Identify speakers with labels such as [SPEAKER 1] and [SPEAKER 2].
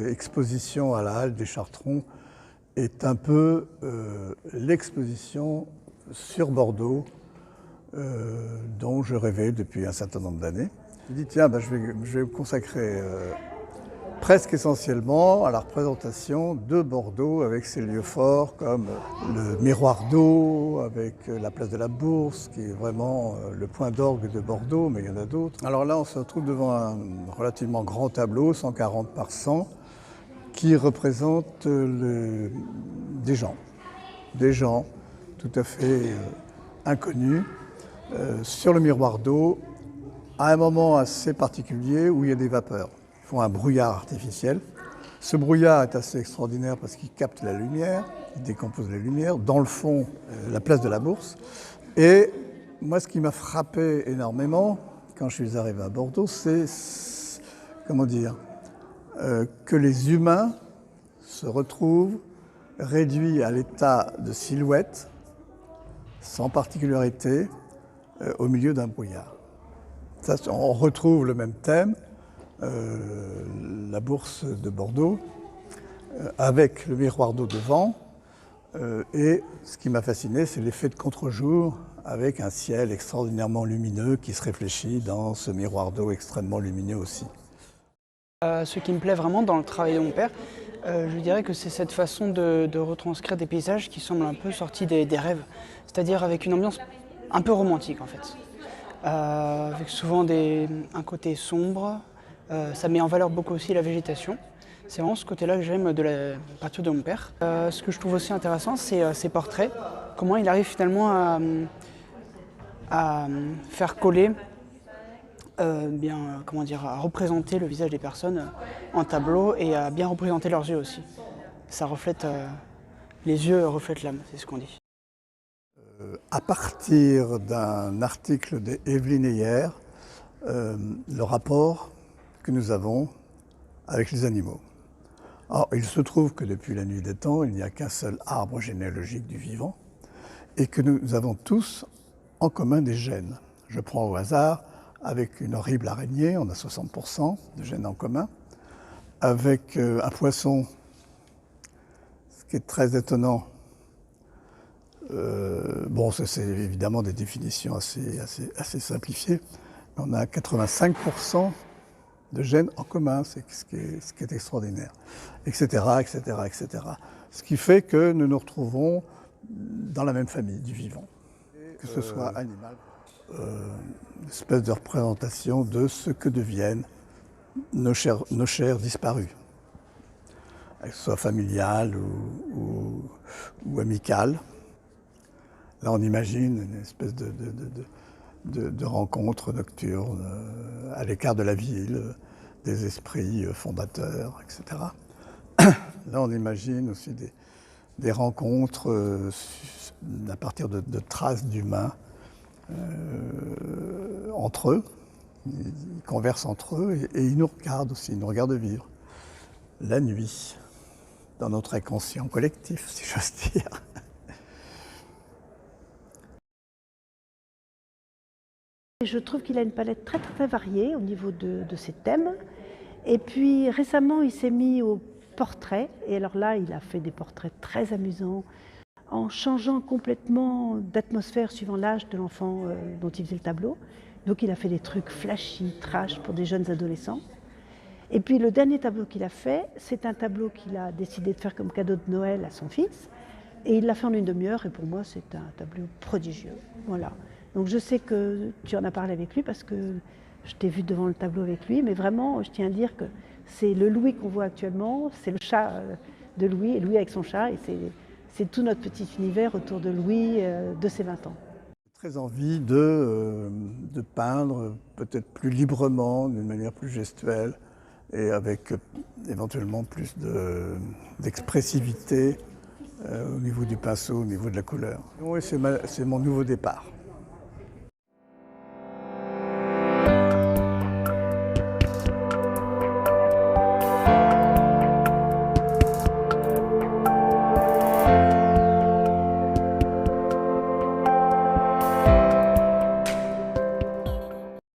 [SPEAKER 1] exposition à la Halle des Chartrons est un peu l'exposition sur Bordeaux dont je rêvais depuis un certain nombre d'années. Je me dis tiens, je vais me consacrer presque essentiellement à la représentation de Bordeaux avec ses lieux forts comme le miroir d'eau, avec la place de la Bourse qui est vraiment le point d'orgue de Bordeaux, mais il y en a d'autres. Alors là on se retrouve devant un relativement grand tableau, 140 par 100, qui représente des gens tout à fait inconnus sur le miroir d'eau à un moment assez particulier où il y a des vapeurs. Ils font un brouillard artificiel. Ce brouillard est assez extraordinaire parce qu'il capte la lumière, il décompose la lumière. Dans le fond, la place de la Bourse. Et moi, ce qui m'a frappé énormément quand je suis arrivé à Bordeaux, c'est, comment dire, que les humains se retrouvent réduits à l'état de silhouette, sans particularité, au milieu d'un brouillard. Ça, on retrouve le même thème, la Bourse de Bordeaux, avec le miroir d'eau devant. Et ce qui m'a fasciné, c'est l'effet de contre-jour avec un ciel extraordinairement lumineux qui se réfléchit dans ce miroir d'eau extrêmement lumineux aussi.
[SPEAKER 2] Ce qui me plaît vraiment dans le travail de mon père, je dirais que c'est cette façon de retranscrire des paysages qui semblent un peu sortis des rêves, c'est-à-dire avec une ambiance un peu romantique en fait, avec souvent un côté sombre. Ça met en valeur beaucoup aussi la végétation. C'est vraiment ce côté-là que j'aime de la peinture de mon père. Ce que je trouve aussi intéressant, c'est ses portraits, comment il arrive finalement à faire coller à représenter le visage des personnes en tableau et à bien représenter leurs yeux aussi. Ça reflète, les yeux reflètent l'âme, c'est ce qu'on dit.
[SPEAKER 1] À partir d'un article d'Evelyne Heyer, le rapport que nous avons avec les animaux. Alors, il se trouve que depuis la nuit des temps, il n'y a qu'un seul arbre généalogique du vivant et que nous avons tous en commun des gènes. Je prends au hasard, avec une horrible araignée, on a 60% de gènes en commun. Avec un poisson, ce qui est très étonnant, c'est évidemment des définitions assez simplifiées, mais on a 85% de gènes en commun, c'est ce qui est extraordinaire, etc., etc., etc. Ce qui fait que nous nous retrouvons dans la même famille du vivant, que ce soit animal. Une espèce de représentation de ce que deviennent nos chairs disparues, que ce soit familiales ou amicales. Là, on imagine une espèce de rencontre nocturne à l'écart de la ville, des esprits fondateurs, etc. Là, on imagine aussi des rencontres à partir de traces d'humains entre eux. Ils conversent entre eux et ils nous regardent aussi, ils nous regardent vivre. La nuit, dans notre inconscient collectif, si j'ose dire.
[SPEAKER 3] Je trouve qu'il a une palette très très variée au niveau de ses thèmes. Et puis récemment, il s'est mis au portrait. Et alors là, il a fait des portraits très amusants, en changeant complètement d'atmosphère suivant l'âge de l'enfant dont il faisait le tableau. Donc il a fait des trucs flashy, trash pour des jeunes adolescents. Et puis le dernier tableau qu'il a fait, c'est un tableau qu'il a décidé de faire comme cadeau de Noël à son fils. Et il l'a fait en une demi-heure et pour moi c'est un tableau prodigieux. Voilà. Donc je sais que tu en as parlé avec lui parce que je t'ai vu devant le tableau avec lui, mais vraiment je tiens à dire que c'est le Louis qu'on voit actuellement, c'est le chat de Louis, et Louis avec son chat, et c'est tout notre petit univers autour de Louis de ses 20 ans.
[SPEAKER 1] J'ai très envie de peindre peut-être plus librement, d'une manière plus gestuelle, et avec éventuellement plus d'expressivité au niveau du pinceau, au niveau de la couleur. Oui, c'est mon nouveau départ.